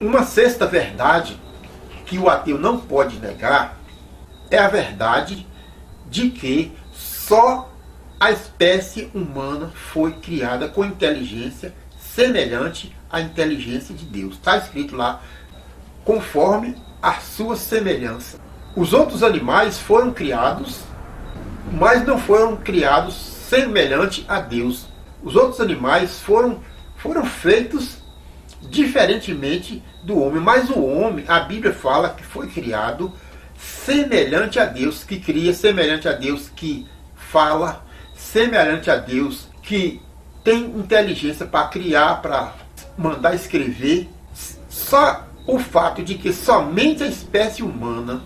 Uma sexta verdade que o ateu não pode negar é a verdade de que só a espécie humana foi criada com inteligência semelhante à inteligência de Deus. Está escrito lá, conforme a sua semelhança. Os outros animais foram criados, mas não foram criados semelhante a Deus. Os outros animais foram feitos diferentemente do homem, mas o homem, a Bíblia fala que foi criado semelhante a Deus, que cria, semelhante a Deus que fala, semelhante a Deus que tem inteligência para criar, para mandar escrever. Só o fato de que somente a espécie humana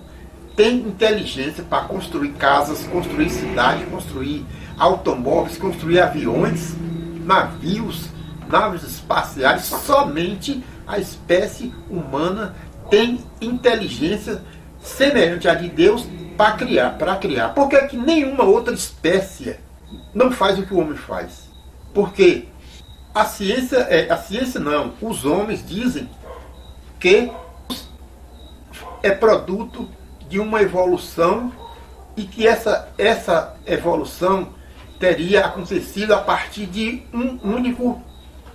tem inteligência para construir casas, construir cidades, construir automóveis, construir aviões, navios, naves espaciais, somente a espécie humana tem inteligência semelhante à de Deus para criar. Por que nenhuma outra espécie não faz o que o homem faz? Porque a ciência não, os homens dizem que é produto de uma evolução e que essa evolução teria acontecido a partir de um único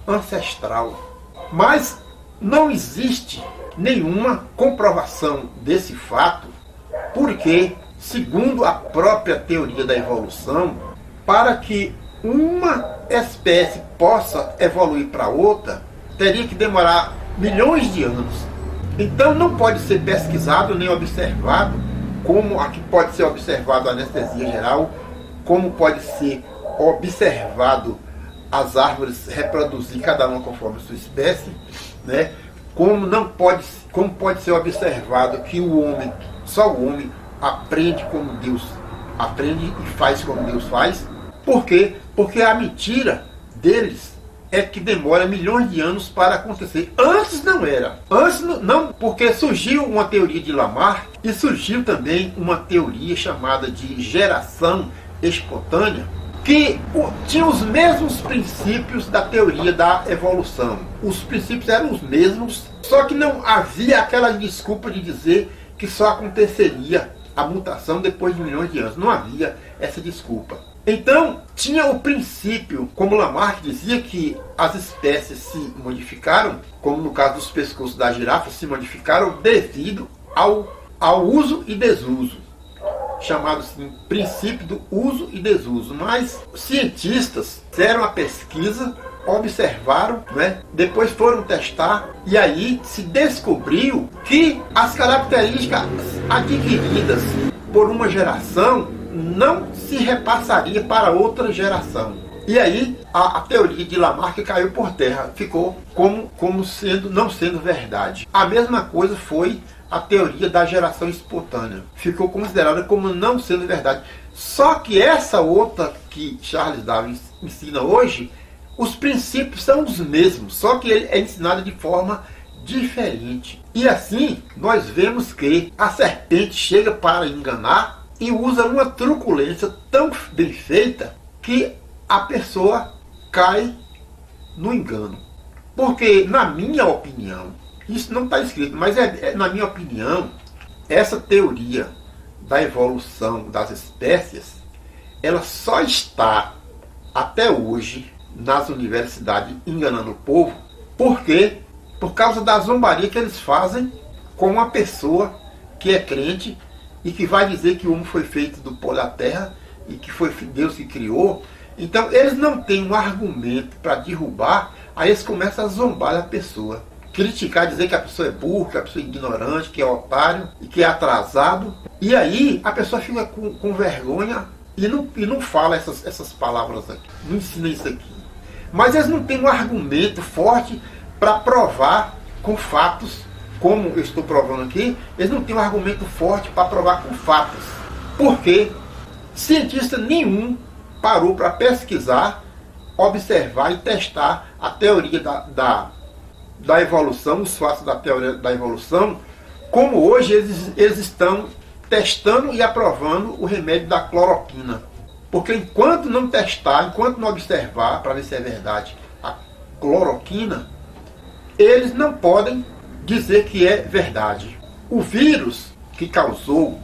ancestral. Mas não existe nenhuma comprovação desse fato, porque, segundo a própria teoria da evolução, para que uma espécie possa evoluir para outra, teria que demorar milhões de anos. Então não pode ser pesquisado nem observado, como aqui pode ser observado a anestesia geral, como pode ser observado as árvores reproduzir cada uma conforme a sua espécie, né? Como pode ser observado que só o homem aprende como Deus aprende e faz como Deus faz. Por quê? Porque a mentira deles é que demora milhões de anos para acontecer. Antes não era. Antes não, porque surgiu uma teoria de Lamarck e surgiu também uma teoria chamada de geração espontânea, que tinha os mesmos princípios da teoria da evolução. Os princípios eram os mesmos, só que não havia aquela desculpa de dizer que só aconteceria a mutação depois de milhões de anos. Não havia essa desculpa. Então, tinha o princípio, como Lamarck dizia, que as espécies se modificaram, como no caso dos pescoços da girafa, se modificaram devido ao uso e desuso, chamado assim, princípio do uso e desuso. Mas cientistas fizeram a pesquisa, observaram, né? Depois foram testar, e aí se descobriu que as características adquiridas por uma geração não se repassaria para outra geração. E aí a teoria de Lamarck caiu por terra, ficou como não sendo verdade. A mesma coisa foi a teoria da geração espontânea, ficou considerada como não sendo verdade. Só que essa outra que Charles Darwin ensina hoje, os princípios são os mesmos, só que ele é ensinado de forma diferente. E assim nós vemos que a serpente chega para enganar e usa uma truculência tão bem feita que a pessoa cai no engano. Porque, na minha opinião, isso não está escrito, mas na minha opinião, essa teoria da evolução das espécies, ela só está até hoje nas universidades enganando o povo, porque por causa da zombaria que eles fazem com uma pessoa que é crente e que vai dizer que o homem foi feito do pó da terra e que foi Deus que criou. Então eles não têm um argumento para derrubar, aí eles começam a zombar da pessoa, criticar, dizer que a pessoa é burra, que a pessoa é ignorante, que é otário e que é atrasado. E aí a pessoa fica com vergonha e não fala essas palavras aqui, não ensina isso aqui. Mas eles não têm um argumento forte para provar com fatos, como eu estou provando aqui. Eles não têm um argumento forte para provar com fatos. Porque cientista nenhum parou para pesquisar, observar e testar a teoria da evolução, os fatos da teoria da evolução, como hoje eles estão testando e aprovando o remédio da cloroquina. Porque enquanto não testar, enquanto não observar para ver se é verdade a cloroquina, eles não podem dizer que é verdade. O vírus que causou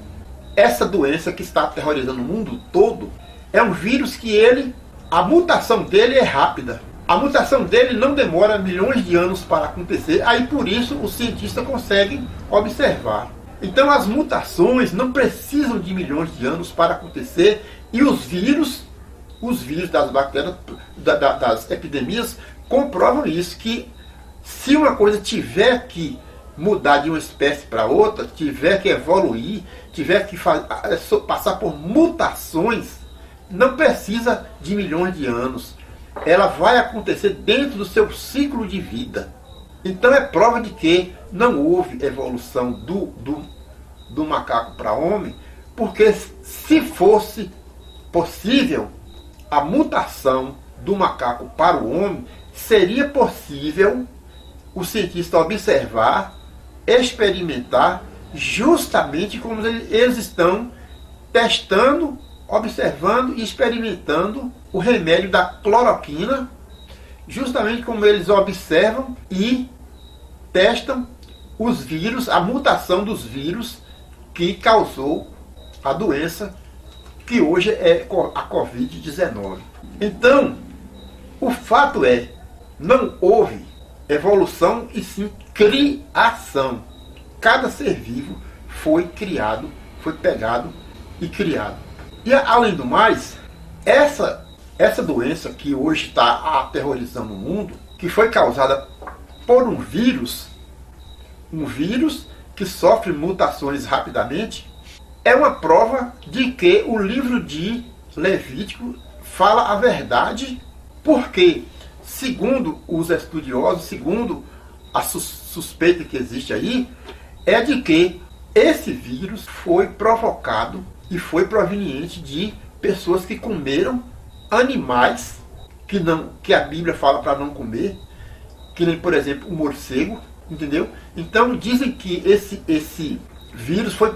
essa doença que está aterrorizando o mundo todo é um vírus que a mutação dele é rápida. A mutação dele não demora milhões de anos para acontecer, aí por isso os cientistas conseguem observar. Então as mutações não precisam de milhões de anos para acontecer, e os vírus das bactérias, das epidemias, comprovam isso, que se uma coisa tiver que mudar de uma espécie para outra, tiver que evoluir, tiver que passar por mutações, não precisa de milhões de anos. Ela vai acontecer dentro do seu ciclo de vida. Então é prova de que não houve evolução do macaco para homem, porque se fosse possível a mutação do macaco para o homem, seria possível o cientista observar, experimentar, justamente como eles estão testando, observando e experimentando o remédio da cloroquina, justamente como eles observam e testam os vírus, a mutação dos vírus que causou a doença que hoje é a Covid-19. Então, o fato é, não houve evolução e sim criação. Cada ser vivo foi criado, foi pegado e criado. E além do mais, essa doença que hoje está aterrorizando o mundo, que foi causada por um vírus que sofre mutações rapidamente, é uma prova de que o livro de Levítico fala a verdade, porque, segundo os estudiosos, segundo a suspeita que existe aí, é de que esse vírus foi provocado e foi proveniente de pessoas que comeram animais que a Bíblia fala para não comer, que nem, por exemplo, o morcego, entendeu? Então dizem que esse vírus foi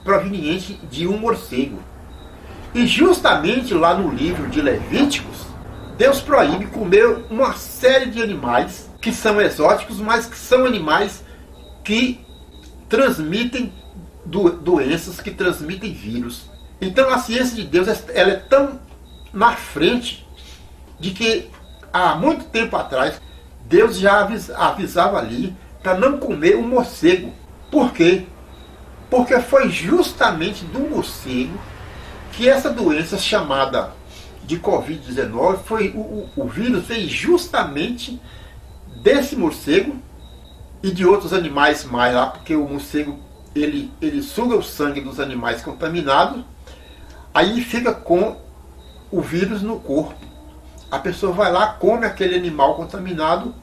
proveniente de um morcego. E justamente lá no livro de Levíticos, Deus proíbe comer uma série de animais que são exóticos, mas que são animais que transmitem doenças, que transmitem vírus. Então a ciência de Deus ela é tão na frente de que há muito tempo atrás Deus já avisava ali para não comer o morcego. Por quê? Porque foi justamente do morcego que essa doença chamada de Covid-19, o vírus veio justamente desse morcego e de outros animais mais lá, porque o morcego ele suga o sangue dos animais contaminados, aí fica com o vírus no corpo. A pessoa vai lá, come aquele animal contaminado,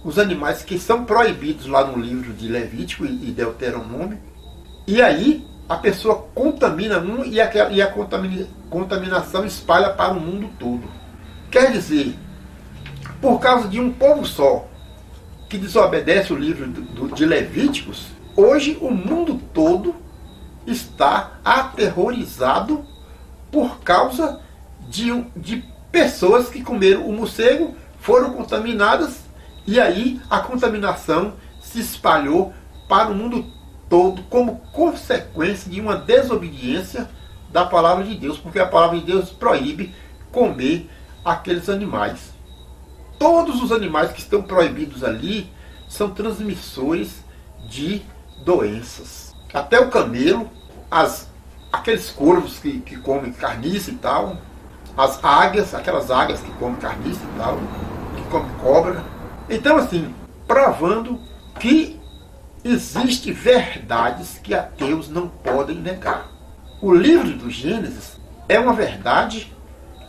os animais que são proibidos lá no livro de Levítico e Deuteronômio, e aí a pessoa contamina um e a contaminação espalha para o mundo todo. Quer dizer, por causa de um povo só que desobedece o livro de Levíticos, hoje o mundo todo está aterrorizado por causa de pessoas que comeram o morcego, foram contaminadas, e aí a contaminação se espalhou para o mundo todo como consequência de uma desobediência da palavra de Deus, porque a palavra de Deus proíbe comer aqueles animais. Todos os animais que estão proibidos ali são transmissores de doenças. Até o camelo, aqueles corvos que comem carniça e tal, as águias, aquelas águias que comem carniça e tal, que comem cobra. Então, assim, provando que existem verdades que ateus não podem negar. O livro do Gênesis é uma verdade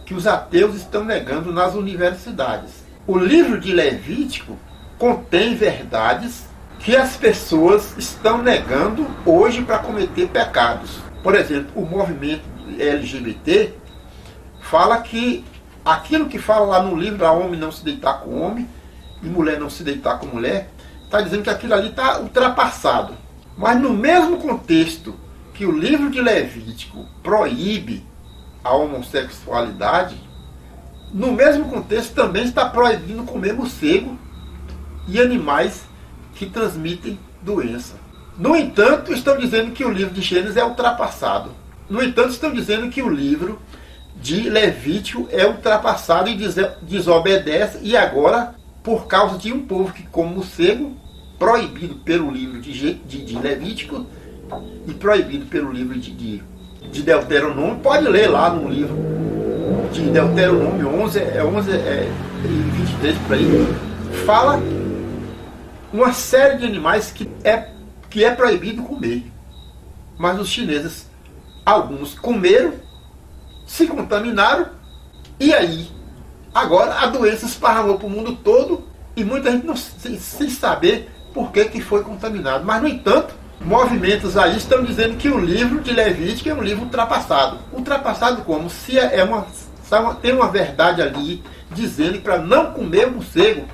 que os ateus estão negando nas universidades. O livro de Levítico contém verdades que as pessoas estão negando hoje para cometer pecados. Por exemplo, o movimento LGBT fala que aquilo que fala lá no livro, a homem não se deitar com homem e mulher não se deitar com mulher, está dizendo que aquilo ali está ultrapassado. Mas no mesmo contexto que o livro de Levítico proíbe a homossexualidade, no mesmo contexto também está proibindo comer morcego e animais que transmitem doença. No entanto, estão dizendo que o livro de Gênesis é ultrapassado. No entanto, estão dizendo que o livro de Levítico é ultrapassado e desobedece, e agora, por causa de um povo que come morcego, proibido pelo livro de Levítico e proibido pelo livro de Deuteronômio, pode ler lá no livro de Deuteronômio 11 e 23 por aí, fala uma série de animais que é proibido comer. Mas os chineses, alguns comeram, se contaminaram, e aí agora a doença esparramou para o mundo todo e muita gente não sem saber por que foi contaminado. Mas, no entanto, movimentos aí estão dizendo que o livro de Levítico é um livro ultrapassado. Ultrapassado como? Se tem uma verdade ali dizendo para não comer morcego.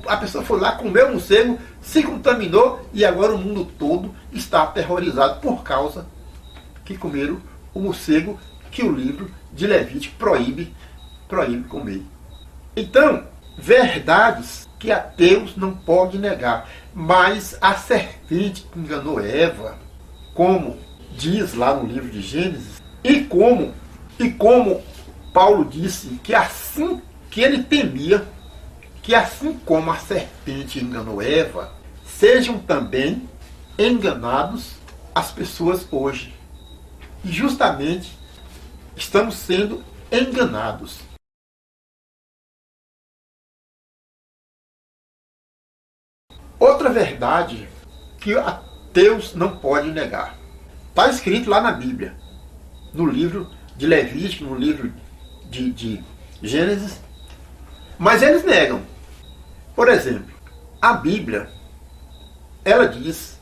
A pessoa foi lá, comeu morcego, se contaminou e agora o mundo todo está aterrorizado por causa que comeram o morcego que o livro de Levítico proíbe comer. Então, verdades que ateus não podem negar. Mas a serpente que enganou Eva, como diz lá no livro de Gênesis, e como Paulo disse que assim que ele temia, que assim como a serpente enganou Eva, sejam também enganados as pessoas hoje. E justamente estamos sendo enganados. Outra verdade que ateus não podem negar. Está escrito lá na Bíblia, no livro de Levítico, no livro de Gênesis, mas eles negam. Por exemplo, a Bíblia, ela diz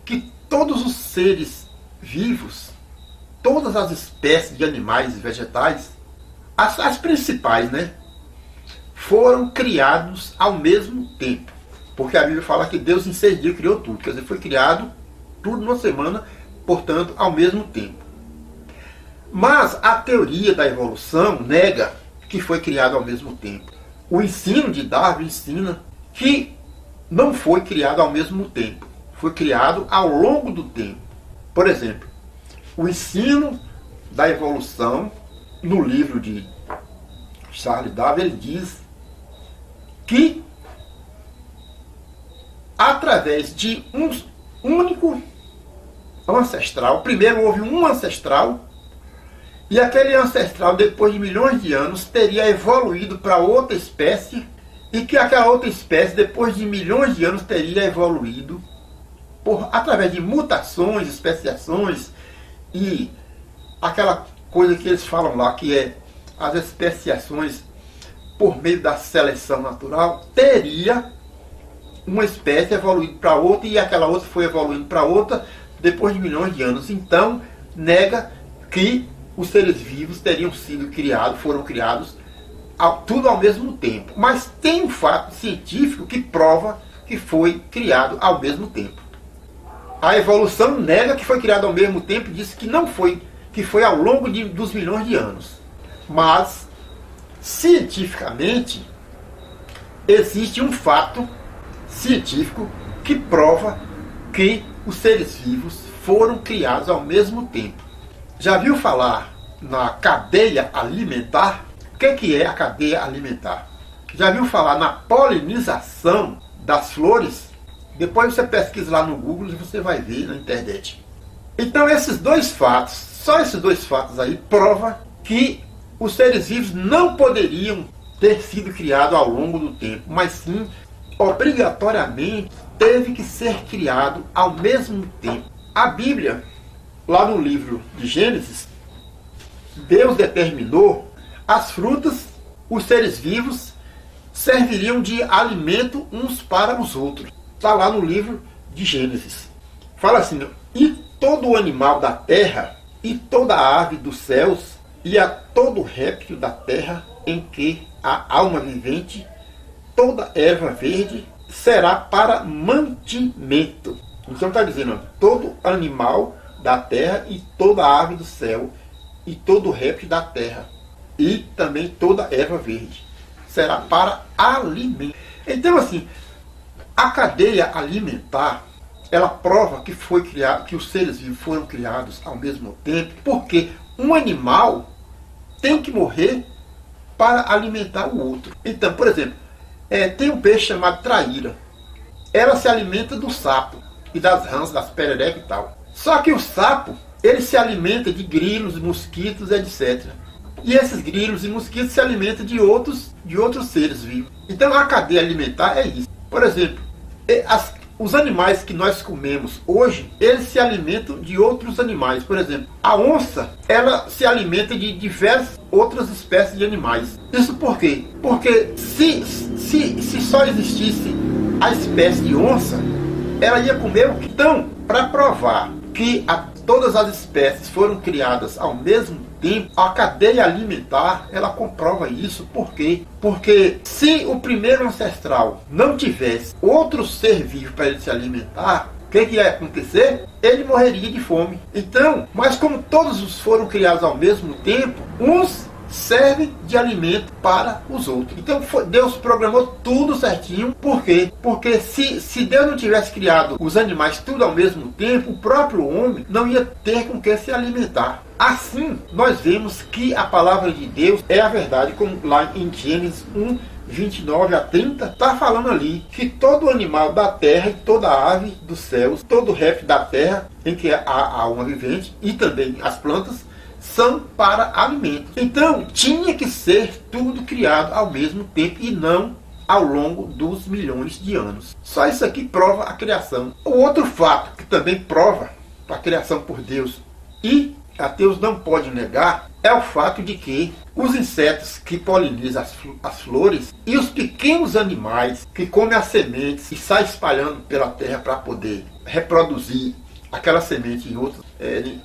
que todos os seres vivos, todas as espécies de animais e vegetais, as principais, né, foram criados ao mesmo tempo. Porque a Bíblia fala que Deus em 6 dias criou tudo. Quer dizer, foi criado tudo numa semana, portanto, ao mesmo tempo. Mas a teoria da evolução nega que foi criado ao mesmo tempo. O ensino de Darwin ensina que não foi criado ao mesmo tempo. Foi criado ao longo do tempo. Por exemplo, o ensino da evolução, no livro de Charles Darwin, ele diz que através de um único ancestral, primeiro houve um ancestral, e aquele ancestral, depois de milhões de anos, teria evoluído para outra espécie, e que aquela outra espécie, depois de milhões de anos, teria evoluído através de mutações, especiações, e aquela coisa que eles falam lá, que é as especiações por meio da seleção natural, teria uma espécie evoluindo para outra, e aquela outra foi evoluindo para outra depois de milhões de anos. Então, nega que os seres vivos teriam sido criados, foram criados tudo ao mesmo tempo. Mas tem um fato científico que prova que foi criado ao mesmo tempo. A evolução nega que foi criado ao mesmo tempo e diz que não foi, que foi ao longo dos milhões de anos. Mas, cientificamente, existe um fato científico que prova que os seres vivos foram criados ao mesmo tempo. Já viu falar na cadeia alimentar? O que é a cadeia alimentar? Já viu falar na polinização das flores? Depois você pesquisa lá no Google e você vai ver na internet. Então esses dois fatos, só esses dois fatos aí, prova que os seres vivos não poderiam ter sido criados ao longo do tempo, mas sim, obrigatoriamente, teve que ser criado ao mesmo tempo. A Bíblia, lá no livro de Gênesis, Deus determinou as frutas, os seres vivos serviriam de alimento uns para os outros. Está lá no livro de Gênesis. Fala assim: e todo animal da terra, e toda ave dos céus, e a todo réptil da terra em que há alma vivente, toda erva verde será para mantimento. Então está dizendo, todo animal da terra e toda ave do céu e todo réptil da terra e também toda erva verde será para alimento. Então assim, A cadeia alimentar, ela prova que foi criado, que os seres vivos foram criados ao mesmo tempo, porque um animal tem que morrer para alimentar o outro. Então, por exemplo, tem um peixe chamado traíra. Ela se alimenta do sapo e das rãs, das pererecas e tal. Só que o sapo, ele se alimenta de grilos, mosquitos, etc. E esses grilos e mosquitos se alimentam de outros seres vivos. Então a cadeia alimentar é isso. Por exemplo, os animais que nós comemos hoje, eles se alimentam de outros animais. Por exemplo, a onça, ela se alimenta de diversas outras espécies de animais. Isso por quê? Porque se só existisse a espécie de onça, ela ia comer o que? Então, para provar que todas as espécies foram criadas ao mesmo tempo, a cadeia alimentar, ela comprova isso. Por quê? Porque se o primeiro ancestral não tivesse outro ser vivo para ele se alimentar, o que ia acontecer? Ele morreria de fome. Então, mas como todos foram criados ao mesmo tempo, uns servem de alimento para os outros. Então Deus programou tudo certinho. Por quê? Porque se Deus não tivesse criado os animais tudo ao mesmo tempo, o próprio homem não ia ter com que se alimentar. Assim, nós vemos que a palavra de Deus é a verdade, como lá em Gênesis 1, 29 a 30, está falando ali que todo animal da terra, toda ave dos céus, todo réptil da terra, em que há alma vivente, e também as plantas, são para alimento. Então, tinha que ser tudo criado ao mesmo tempo e não ao longo dos milhões de anos. Só isso aqui prova a criação. O outro fato que também prova a criação por Deus e ateus não podem negar é o fato de que os insetos que polinizam as flores e os pequenos animais que comem as sementes e saem espalhando pela terra para poder reproduzir aquela semente em outras,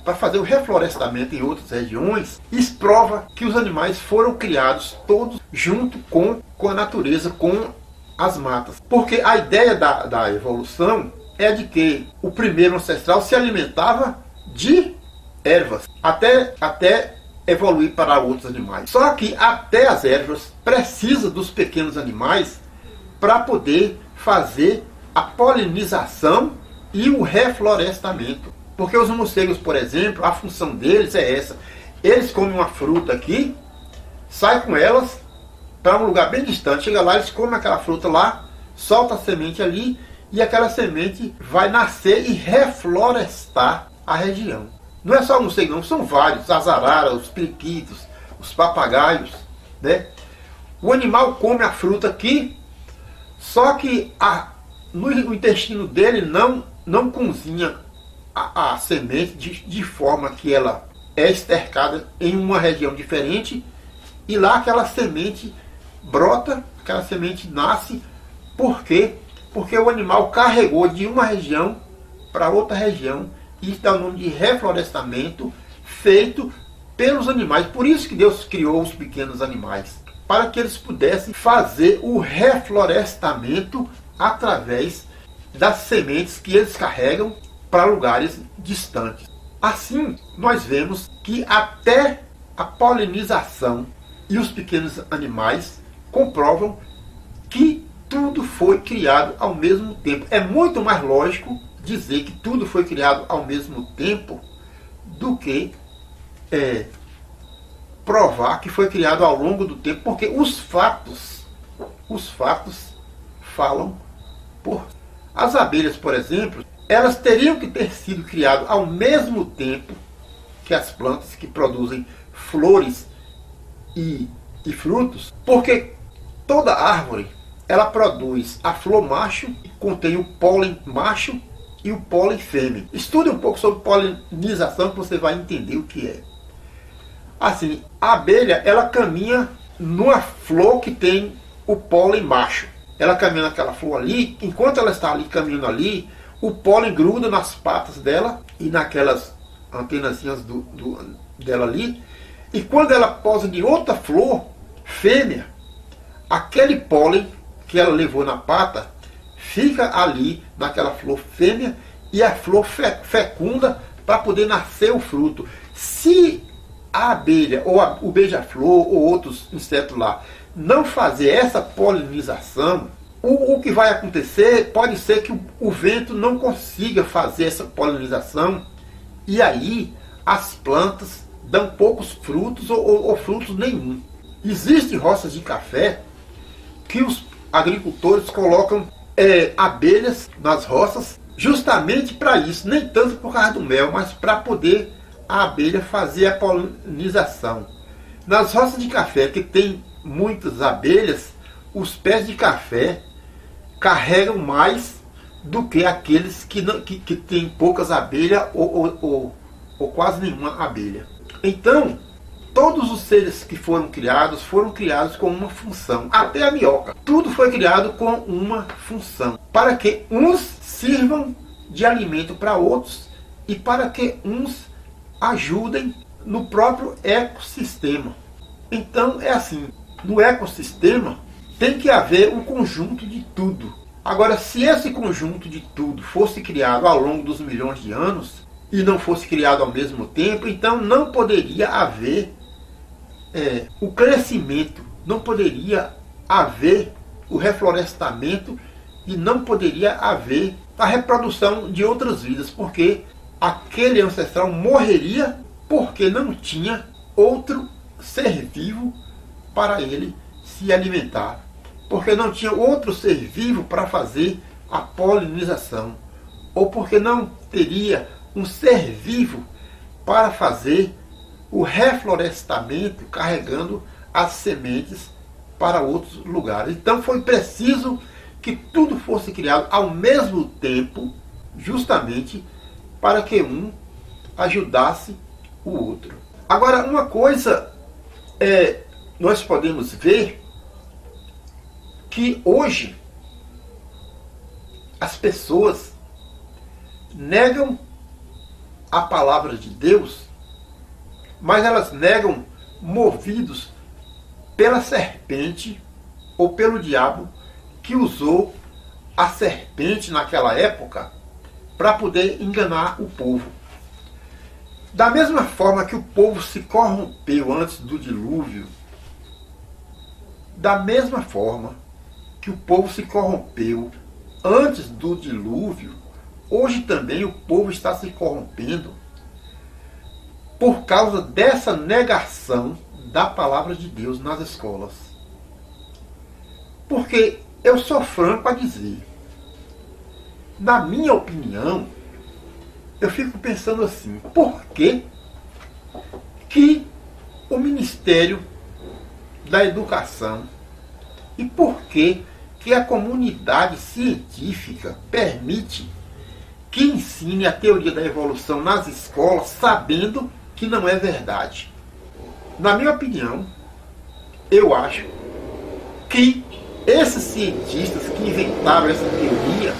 para fazer o reflorestamento em outras regiões, isso prova que os animais foram criados todos junto com a natureza, com as matas. Porque a ideia da evolução é de que o primeiro ancestral se alimentava de ervas, até evoluir para outros animais. Só que até as ervas precisam dos pequenos animais para poder fazer a polinização e o reflorestamento. Porque os morcegos, por exemplo, a função deles é essa. Eles comem uma fruta aqui, saem com elas para um lugar bem distante, chega lá, eles comem aquela fruta lá, solta a semente ali, e aquela semente vai nascer e reflorestar a região. Não é só o morcego, não, são vários, as araras, os periquitos, os papagaios, né? O animal come a fruta aqui, só que no intestino dele não cozinha a semente de forma que ela é estercada em uma região diferente, e lá aquela semente brota, aquela semente nasce. Por quê? Porque o animal carregou de uma região para outra região, e isso dá o nome de reflorestamento feito pelos animais. Por isso que Deus criou os pequenos animais, para que eles pudessem fazer o reflorestamento através das sementes que eles carregam para lugares distantes. Assim, nós vemos que até a polinização e os pequenos animais comprovam que tudo foi criado ao mesmo tempo. É muito mais lógico dizer que tudo foi criado ao mesmo tempo do que provar que foi criado ao longo do tempo, porque os fatos falam por... As abelhas, por exemplo, elas teriam que ter sido criadas ao mesmo tempo que as plantas que produzem flores e frutos, porque toda árvore ela produz a flor macho, que contém o pólen macho e o pólen fêmea. Estude um pouco sobre polinização que você vai entender o que é. Assim, a abelha, ela caminha numa flor que tem o pólen macho. Ela caminha naquela flor ali, enquanto ela está ali caminhando ali, o pólen gruda nas patas dela e naquelas antenazinhas dela ali. E quando ela posa de outra flor fêmea, aquele pólen que ela levou na pata fica ali naquela flor fêmea, e a flor fecunda para poder nascer o fruto. Se a abelha ou o beija-flor ou outros insetos lá não fazer essa polinização, o que vai acontecer pode ser que o vento não consiga fazer essa polinização e aí as plantas dão poucos frutos ou frutos nenhum. Existem roças de café que os agricultores colocam abelhas nas roças justamente para isso, nem tanto por causa do mel, mas para poder a abelha fazer a polinização. Nas roças de café que tem muitas abelhas, os pés de café carregam mais do que aqueles que têm poucas abelhas ou quase nenhuma abelha. Então, todos os seres que foram criados com uma função. Até a minhoca. Tudo foi criado com uma função. Para que uns sirvam de alimento para outros e para que uns ajudem no próprio ecossistema. Então é assim, no ecossistema tem que haver um conjunto de tudo. Agora, se esse conjunto de tudo fosse criado ao longo dos milhões de anos e não fosse criado ao mesmo tempo, então não poderia haver o crescimento, não poderia haver o reflorestamento e não poderia haver a reprodução de outras vidas, porque aquele ancestral morreria porque não tinha outro ser vivo para ele se alimentar, porque não tinha outro ser vivo para fazer a polinização, ou porque não teria um ser vivo para fazer o reflorestamento carregando as sementes para outros lugares. Então foi preciso que tudo fosse criado ao mesmo tempo, justamente para que um ajudasse o outro. Agora, uma coisa nós podemos ver que hoje as pessoas negam a palavra de Deus, mas elas negam movidos pela serpente ou pelo diabo que usou a serpente naquela época para poder enganar o povo. Da mesma forma que o povo se corrompeu antes do dilúvio, da mesma forma que o povo se corrompeu antes do dilúvio, hoje também o povo está se corrompendo por causa dessa negação da palavra de Deus nas escolas. Porque eu sou franco a dizer, na minha opinião, eu fico pensando assim, por que o Ministério da Educação e por que a comunidade científica permite que ensine a teoria da evolução nas escolas sabendo que não é verdade? Na minha opinião, eu acho que esses cientistas que inventaram essa teoria,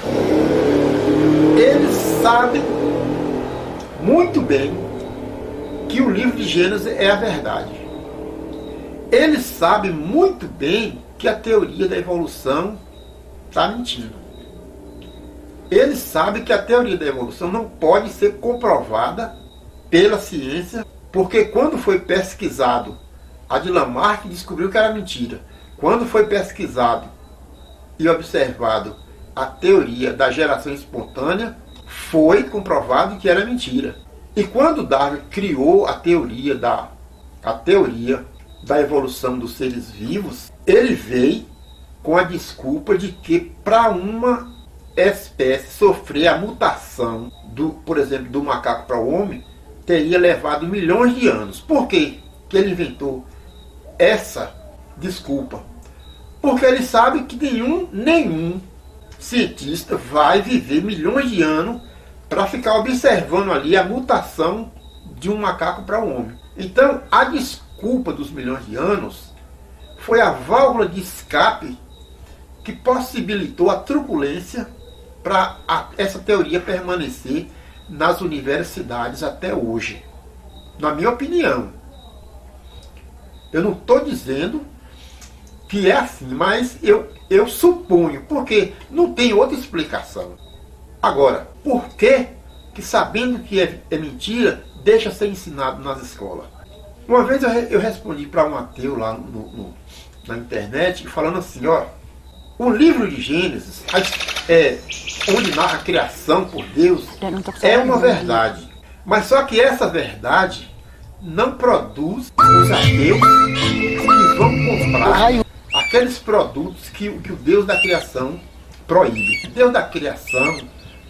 eles sabem muito bem que o livro de Gênesis é a verdade. Eles sabem muito bem que a teoria da evolução está mentindo. Eles sabem que a teoria da evolução não pode ser comprovada pela ciência, porque quando foi pesquisado, a de Lamarck descobriu que era mentira. Quando foi pesquisado e observado a teoria da geração espontânea, foi comprovado que era mentira. E quando Darwin criou a teoria da evolução dos seres vivos, ele veio com a desculpa de que para uma espécie sofrer a mutação, por exemplo, do macaco para o homem, teria levado milhões de anos. Por quê que ele inventou essa desculpa? Porque ele sabe que nenhum cientista vai viver milhões de anos para ficar observando ali a mutação de um macaco para um homem. Então, a desculpa dos milhões de anos foi a válvula de escape que possibilitou a truculência para essa teoria permanecer nas universidades até hoje. Na minha opinião. Eu não estou dizendo que é assim, mas eu suponho, porque não tem outra explicação. Agora, por que sabendo que é mentira, deixa ser ensinado nas escolas? Uma vez eu respondi para um ateu lá na internet, falando assim, ó, O livro de Gênesis, onde narra a criação por Deus, é uma verdade. Mas só que essa verdade não produz os ateus que vão comprar aqueles produtos que o Deus da criação proíbe. O Deus da criação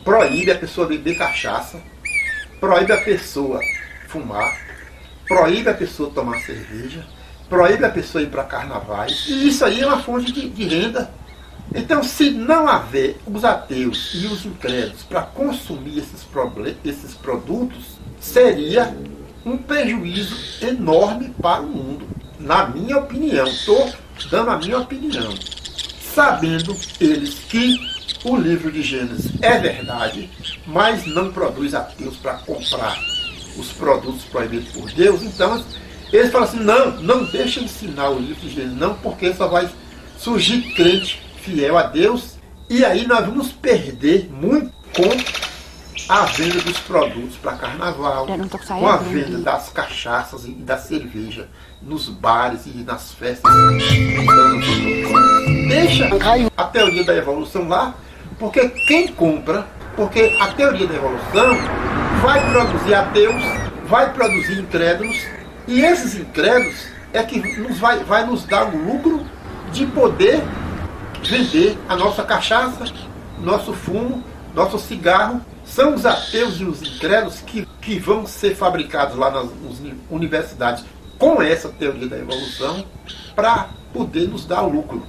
proíbe a pessoa beber cachaça, proíbe a pessoa fumar, proíbe a pessoa tomar cerveja, proíbe a pessoa ir para carnavais. E isso aí é uma fonte de renda. Então, se não haver os ateus e os incrédulos para consumir esses produtos, seria um prejuízo enorme para o mundo. Na minha opinião, estou dando a minha opinião. Sabendo eles que o livro de Gênesis é verdade, mas não produz ateus para comprar os produtos proibidos por Deus, então eles falam assim, não deixa ensinar o livro de Gênesis, não, porque só vai surgir crente fiel a Deus, e aí nós vamos perder muito com a venda dos produtos para carnaval, com a venda das cachaças e da cerveja nos bares e nas festas. Deixa a teoria da evolução lá, porque quem compra, porque a teoria da evolução vai produzir ateus, vai produzir incrédulos, e esses incrédulos é que vai nos dar o lucro de poder vender a nossa cachaça, nosso fumo, nosso cigarro. São os ateus e os incrédulos que vão ser fabricados lá nas universidades com essa teoria da evolução para poder nos dar o lucro.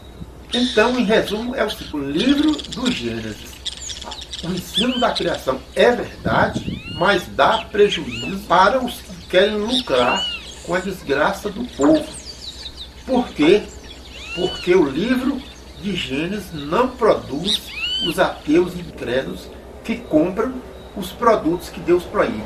Então, em resumo, é o livro do Gênesis. O ensino da criação é verdade, mas dá prejuízo para os que querem lucrar com a desgraça do povo. Por quê? Porque o livro de Gênesis não produz os ateus e incrédulos que compram os produtos que Deus proíbe.